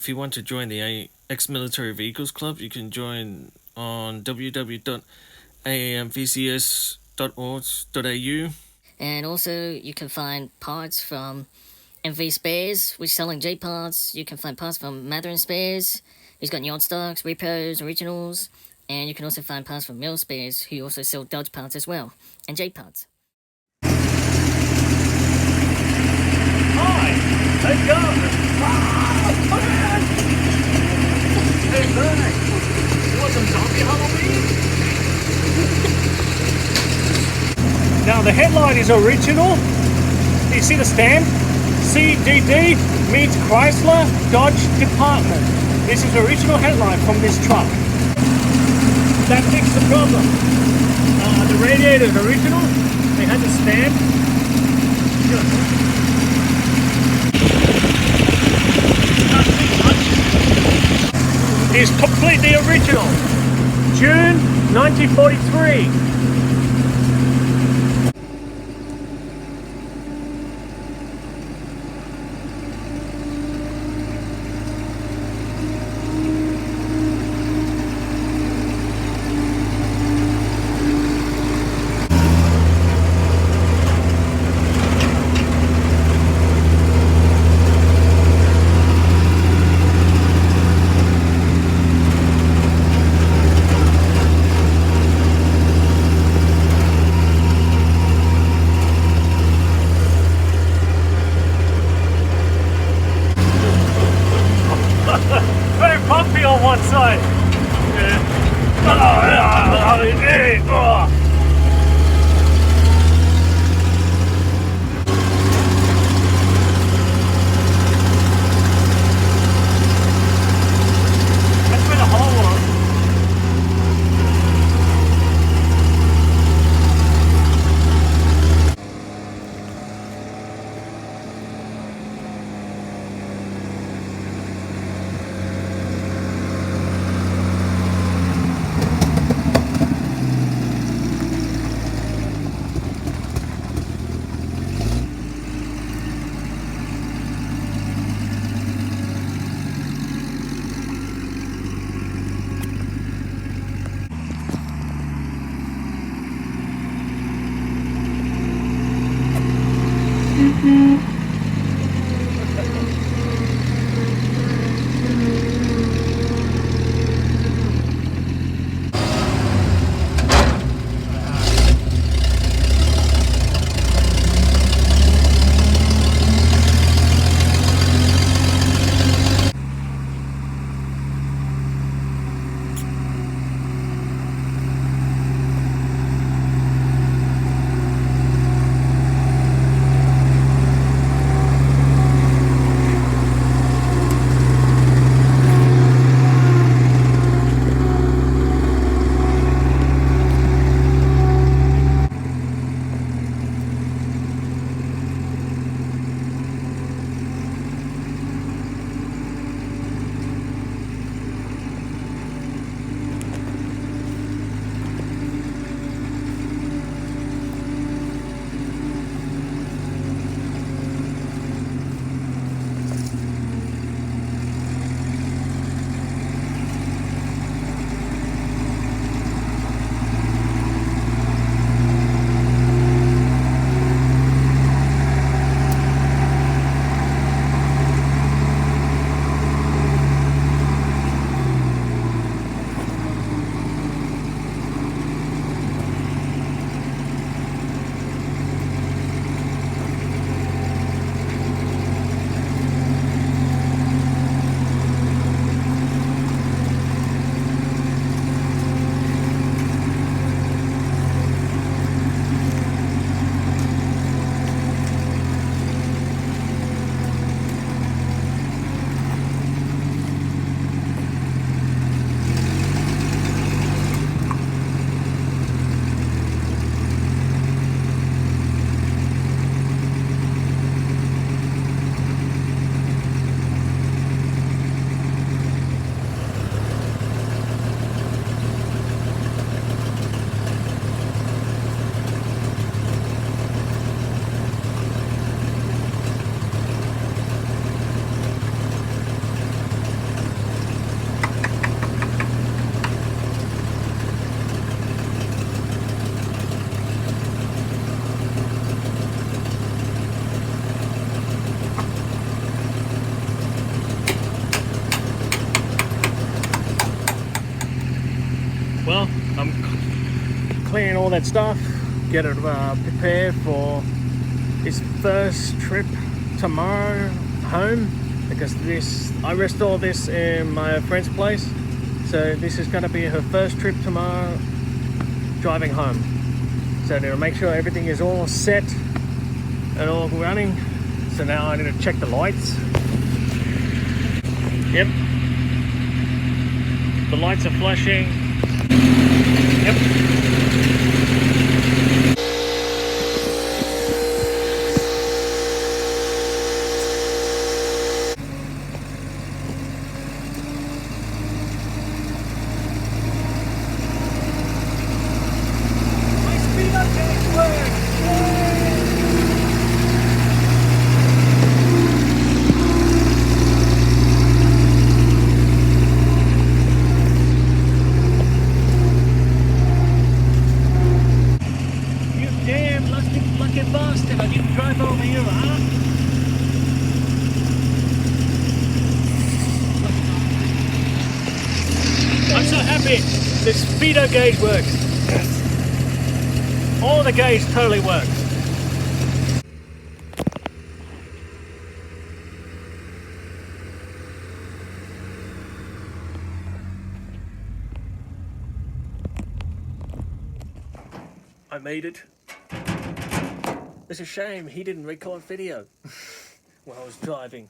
if you want to join the ex-military vehicles club, you can join on www.aamvcs.org.au. And also, you can find parts from MV Spares, which is selling J parts. You can find parts from Matherin Spares, who's got Yard Stocks, Repos, Originals. And you can also find parts from Mill Spares, who also sell Dodge parts as well, and J parts. Hi! Hey, go! Come on! Hey, back! You want some zombie Halloween? Now, the headline is original. You see the stamp? CDD means Chrysler Dodge Department. This is original headline from this truck. That fixed the problem. The radiator is original. They had the stamp. Is completely original. June 1943. Very pumpy on one side. That's where the hole was. all that stuff, get it prepared for his first trip tomorrow home, because I restore this in my friend's place, so this is going to be her first trip tomorrow driving home. So to make sure everything is all set and all running. So now I need to check the lights. Yep, the lights are flashing. Yep. Bastard, I didn't drive over here, huh? I'm so happy this speedo gauge works. All the gauge totally works. I made it. It's a shame he didn't record video while I was driving.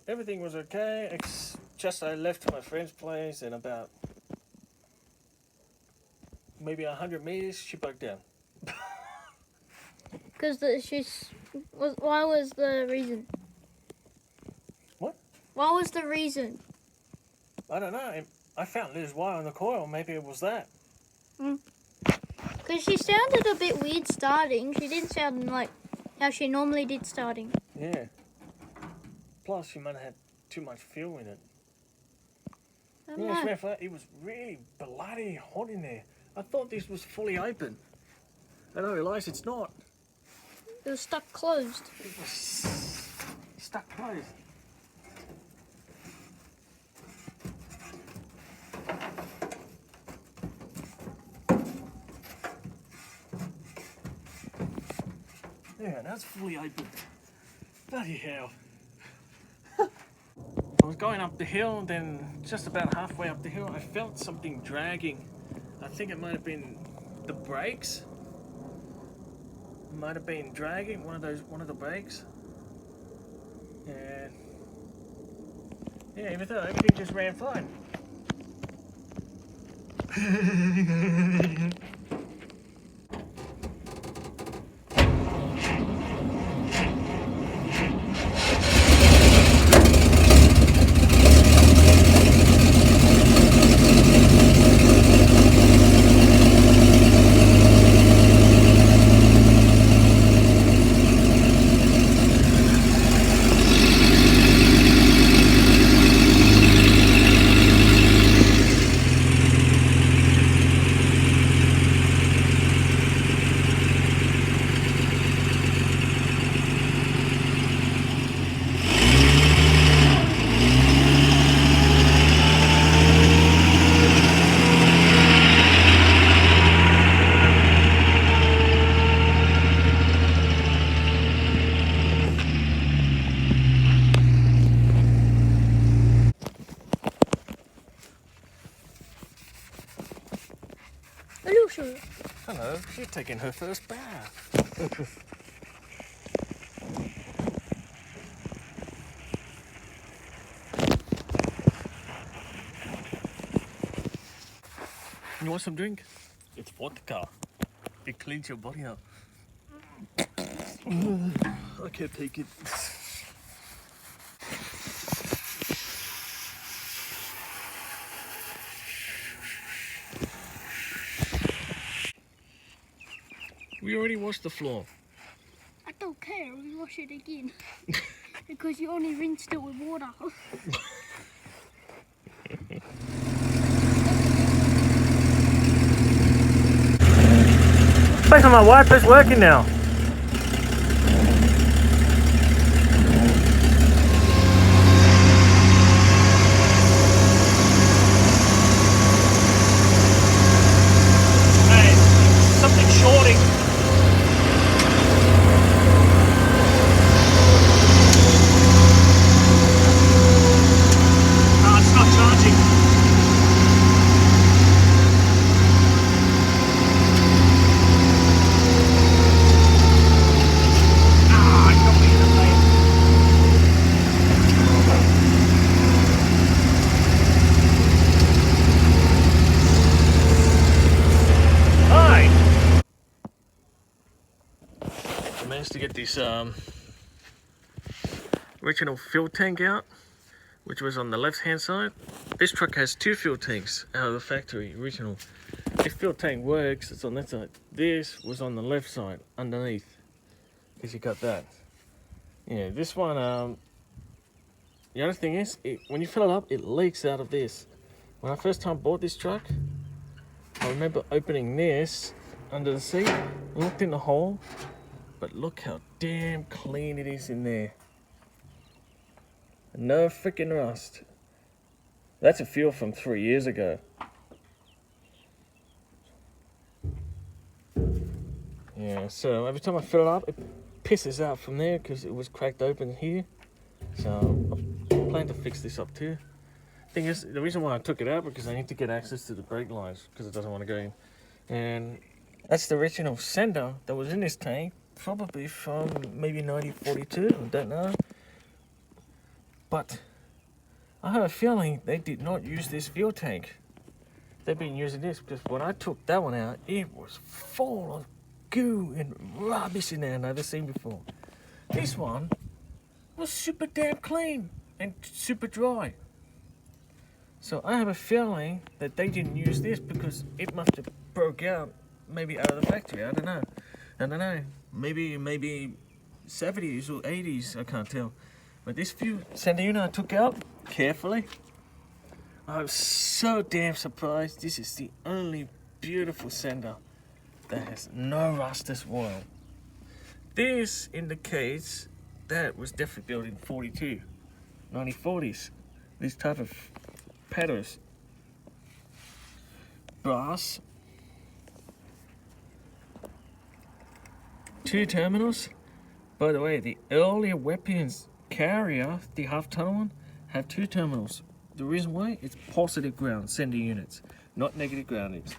Everything was okay, just I left my friend's place and about maybe 100 meters she broke down. Because why was the reason? What? What was the reason? I don't know. I found loose wire on the coil. Maybe it was that. Because she sounded a bit weird starting. She didn't sound like how she normally did starting. Yeah. Plus, she might have had too much fuel in it. I don't know. It was really bloody hot in there. I thought this was fully open. And I realised it's not. It was stuck closed. It was stuck closed. Yeah, that's fully open. Bloody hell. I was going up the hill, and then just about halfway up the hill, I felt something dragging. I think it might have been the brakes. Might have been dragging one of the brakes. And yeah, even though everything just ran fine. Sure. Hello, she's taking her first bath. You want some drink? It's vodka. It cleans your body up. I can't take it. We already washed the floor. I don't care. We wash it again. Because you only rinsed it with water. Both of my wipers working now. managed to get this original fuel tank out, which was on the left hand side. This truck has 2 fuel tanks out of the factory, original. This fuel tank works, it's on that side. This was on the left side, underneath, because you got that. Yeah, this one, the other thing is, when you fill it up, it leaks out of this. When I first time bought this truck, I remember opening this under the seat, looked in the hole, but look how damn clean it is in there. No freaking rust. That's a fuel from 3 years ago. Yeah, so every time I fill it up, it pisses out from there because it was cracked open here. So I plan to fix this up too. Thing is, the reason why I took it out because I need to get access to the brake lines because it doesn't want to go in. And that's the original sender that was in this tank, probably from maybe 1942, I don't know. But I have a feeling they did not use this fuel tank. They've been using this because when I took that one out, it was full of goo and rubbish in there I've never seen before. This one was super damn clean and super dry. So I have a feeling that they didn't use this because it must have broke out maybe out of the factory. I don't know. Maybe 70s or 80s, I can't tell. But this fuel sender unit I took out carefully. I was so damn surprised. This is the only beautiful sender that has no rust as well. This indicates that was definitely built in 42, 1940s. This type of pedals. Brass. 2 terminals. By the way, the earlier weapons carrier, the half-ton one, have 2 terminals. The reason why? It's positive ground sender units, not negative groundings.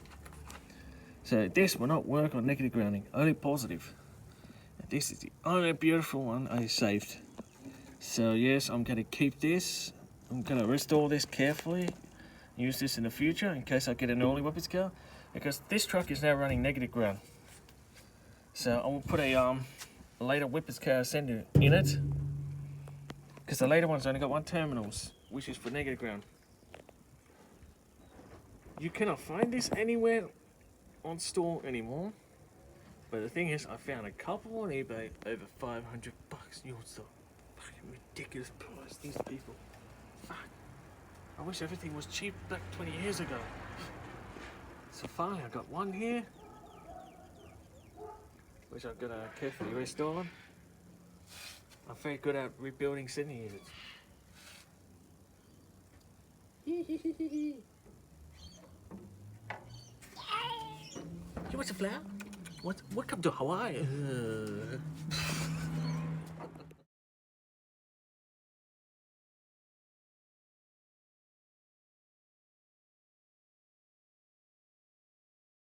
So this will not work on negative grounding, only positive. And this is the only beautiful one I saved. So yes, I'm going to keep this. I'm going to restore this carefully. Use this in the future in case I get an early weapons car. Because this truck is now running negative ground. So I will put a later weapons car sender in it. Because the later one's only got 1 terminals, which is for negative ground. You cannot find this anywhere on store anymore. But the thing is, I found a couple on eBay over $500. You know, it's a fucking ridiculous price. These people. Fuck. I wish everything was cheap back 20 years ago. So fine, I got one here, which I'm gonna carefully restore. I'm very good at rebuilding sending units. You want some flour? Welcome to Hawaii.